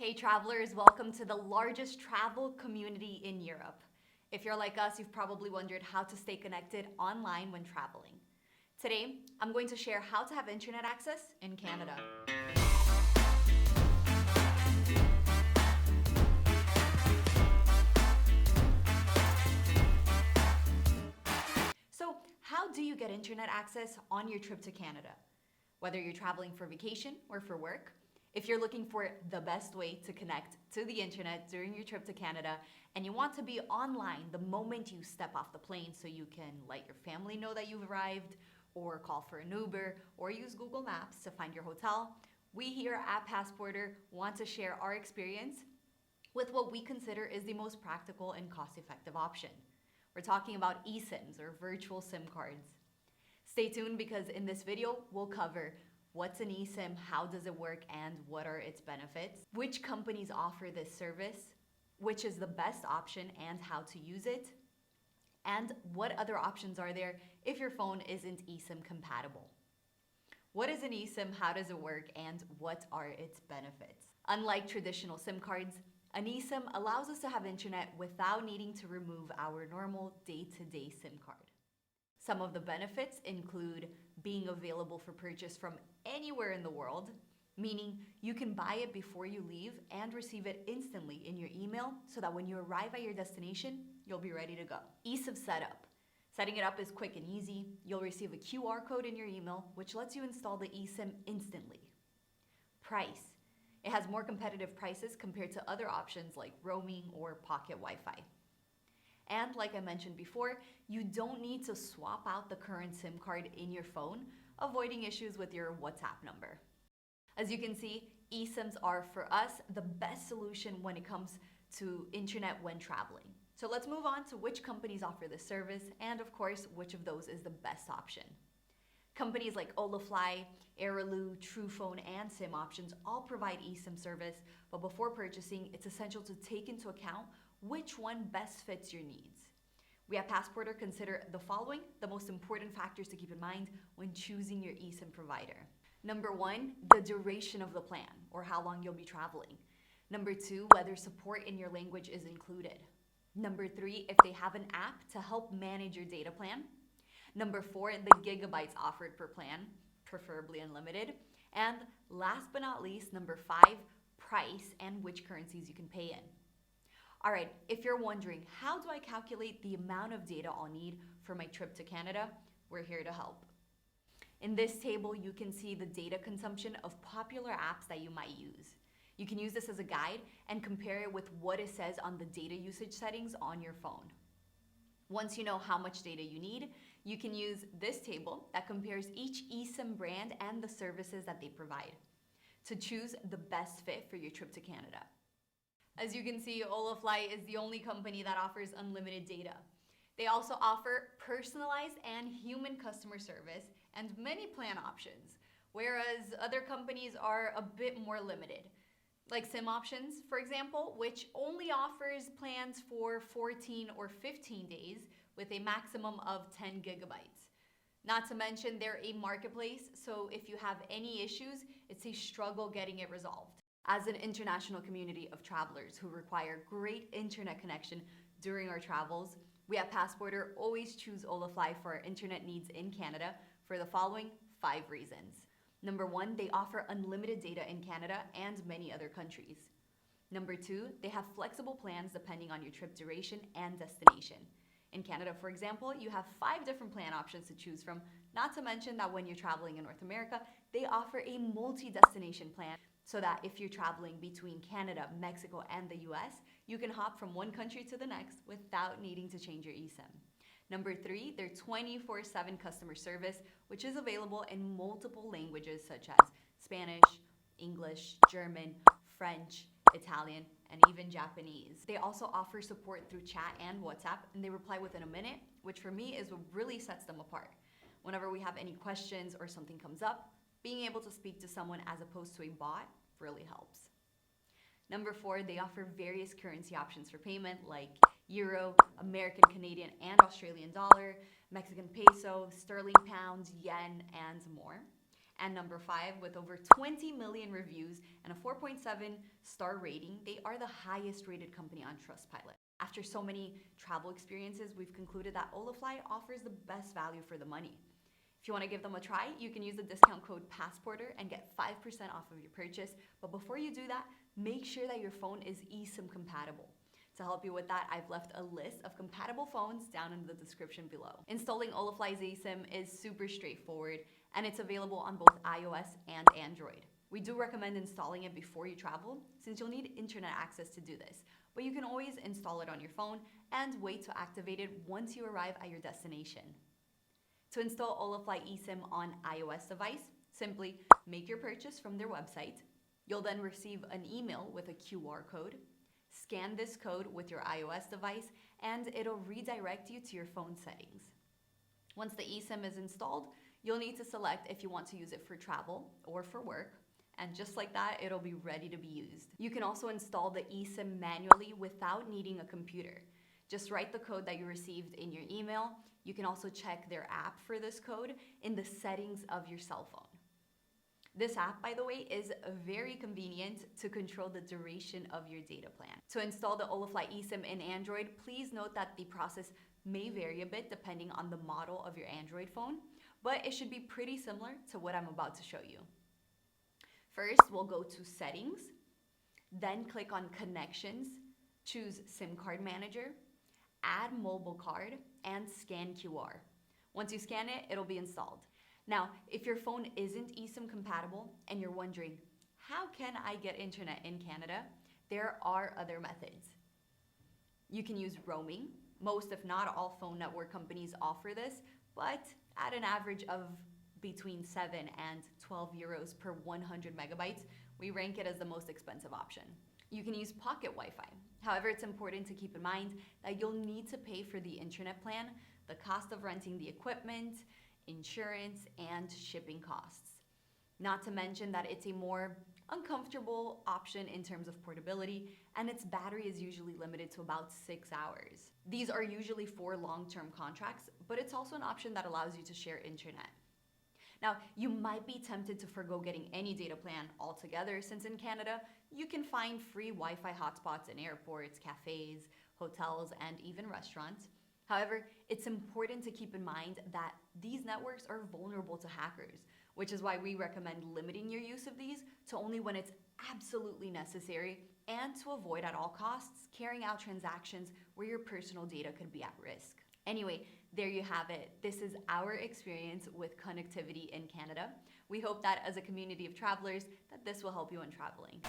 Hey travelers, welcome to the largest travel community in Europe. If you're like us, you've probably wondered how to stay connected online when traveling. Today, I'm going to share how to have internet access in Canada. So, how do you get internet access on your trip to Canada? Whether you're traveling for vacation or for work, if you're looking for the best way to connect to the internet during your trip to Canada and you want to be online the moment you step off the plane so you can let your family know that you've arrived, or call for an Uber, or use Google Maps to find your hotel, we here at Passporter want to share our experience with what we consider is the most practical and cost-effective option. We're talking about eSIMs, or virtual SIM cards. Stay tuned because in this video, we'll cover what's an eSIM, how does it work, and what are its benefits, which companies offer this service, which is the best option and how to use it, and what other options are there if your phone isn't eSIM compatible. What is an eSIM, how does it work, and what are its benefits? Unlike traditional SIM cards, an eSIM allows us to have internet without needing to remove our normal day-to-day SIM card. Some of the benefits include being available for purchase from anywhere in the world, meaning you can buy it before you leave and receive it instantly in your email so that when you arrive at your destination, you'll be ready to go. Ease of setup. Setting it up is quick and easy. You'll receive a QR code in your email, which lets you install the eSIM instantly. Price. It has more competitive prices compared to other options like roaming or pocket Wi-Fi. And like I mentioned before, you don't need to swap out the current SIM card in your phone, avoiding issues with your WhatsApp number. As you can see, eSIMs are for us the best solution when it comes to internet when traveling. So let's move on to which companies offer this service and of course, which of those is the best option. Companies like Holafly, Airalo, Truephone, and Simoptions all provide eSIM service, but before purchasing, it's essential to take into account which one best fits your needs. We at Passporter consider the following the most important factors to keep in mind when choosing your eSIM provider. Number 1, the duration of the plan, or how long you'll be traveling. Number 2, whether support in your language is included. Number 3, if they have an app to help manage your data plan. Number 4, the gigabytes offered per plan, preferably unlimited. And last but not least, number 5, price and which currencies you can pay in. All right, if you're wondering, how do I calculate the amount of data I'll need for my trip to Canada? We're here to help. In this table, you can see the data consumption of popular apps that you might use. You can use this as a guide and compare it with what it says on the data usage settings on your phone. Once you know how much data you need, you can use this table that compares each eSIM brand and the services that they provide to choose the best fit for your trip to Canada. As you can see, Holafly is the only company that offers unlimited data. They also offer personalized and human customer service and many plan options, whereas other companies are a bit more limited. Like Simoptions, for example, which only offers plans for 14 or 15 days with a maximum of 10 gigabytes. Not to mention they're a marketplace, so if you have any issues, it's a struggle getting it resolved. As an international community of travelers who require great internet connection during our travels, we at Passporter always choose Holafly for our internet needs in Canada for the following 5 reasons. Number 1, they offer unlimited data in Canada and many other countries. Number 2, they have flexible plans depending on your trip duration and destination. In Canada, for example, you have 5 different plan options to choose from, not to mention that when you're traveling in North America, they offer a multi-destination plan so that if you're traveling between Canada, Mexico, and the US, you can hop from one country to the next without needing to change your eSIM. Number 3, their 24/7 customer service, which is available in multiple languages such as Spanish, English, German, French, Italian, and even Japanese. They also offer support through chat and WhatsApp, and they reply within a minute, which for me is what really sets them apart. Whenever we have any questions or something comes up, being able to speak to someone as opposed to a bot really helps. Number 4, they offer various currency options for payment like Euro, American, Canadian, and Australian dollar, Mexican peso, sterling pound, yen, and more. And number 5, with over 20 million reviews and a 4.7-star rating, they are the highest rated company on Trustpilot. After so many travel experiences, we've concluded that Holafly offers the best value for the money. If you want to give them a try, you can use the discount code PASSPORTER and get 5% off of your purchase. But before you do that, make sure that your phone is eSIM compatible. To help you with that, I've left a list of compatible phones down in the description below. Installing Holafly's eSIM is super straightforward, and it's available on both iOS and Android. We do recommend installing it before you travel, since you'll need internet access to do this. But you can always install it on your phone and wait to activate it once you arrive at your destination. To install Holafly eSIM on iOS device, simply make your purchase from their website. You'll then receive an email with a QR code. Scan this code with your iOS device and it'll redirect you to your phone settings. Once the eSIM is installed, you'll need to select if you want to use it for travel or for work. And just like that, it'll be ready to be used. You can also install the eSIM manually without needing a computer. Just write the code that you received in your email. You can also check their app for this code in the settings of your cell phone. This app, by the way, is very convenient to control the duration of your data plan. To install the Holafly eSIM in Android, please note that the process may vary a bit depending on the model of your Android phone, but it should be pretty similar to what I'm about to show you. First, we'll go to Settings, then click on Connections, choose SIM card manager, add mobile card, and scan QR. Once you scan it, it'll be installed. Now, if your phone isn't eSIM compatible and you're wondering, how can I get internet in Canada? There are other methods. You can use roaming. Most, if not all, phone network companies offer this, but at an average of between 7 and 12 euros per 100 megabytes, we rank it as the most expensive option. You can use pocket Wi-Fi. However, it's important to keep in mind that you'll need to pay for the internet plan, the cost of renting the equipment, insurance, and shipping costs. Not to mention that it's a more uncomfortable option in terms of portability, and its battery is usually limited to about 6 hours. These are usually for long-term contracts, but it's also an option that allows you to share internet. Now, you might be tempted to forgo getting any data plan altogether, since in Canada, you can find free Wi-Fi hotspots in airports, cafes, hotels, and even restaurants. However, it's important to keep in mind that these networks are vulnerable to hackers, which is why we recommend limiting your use of these to only when it's absolutely necessary, and to avoid at all costs carrying out transactions where your personal data could be at risk. Anyway, there you have it. This is our experience with connectivity in Canada. We hope that as a community of travelers, that this will help you when traveling.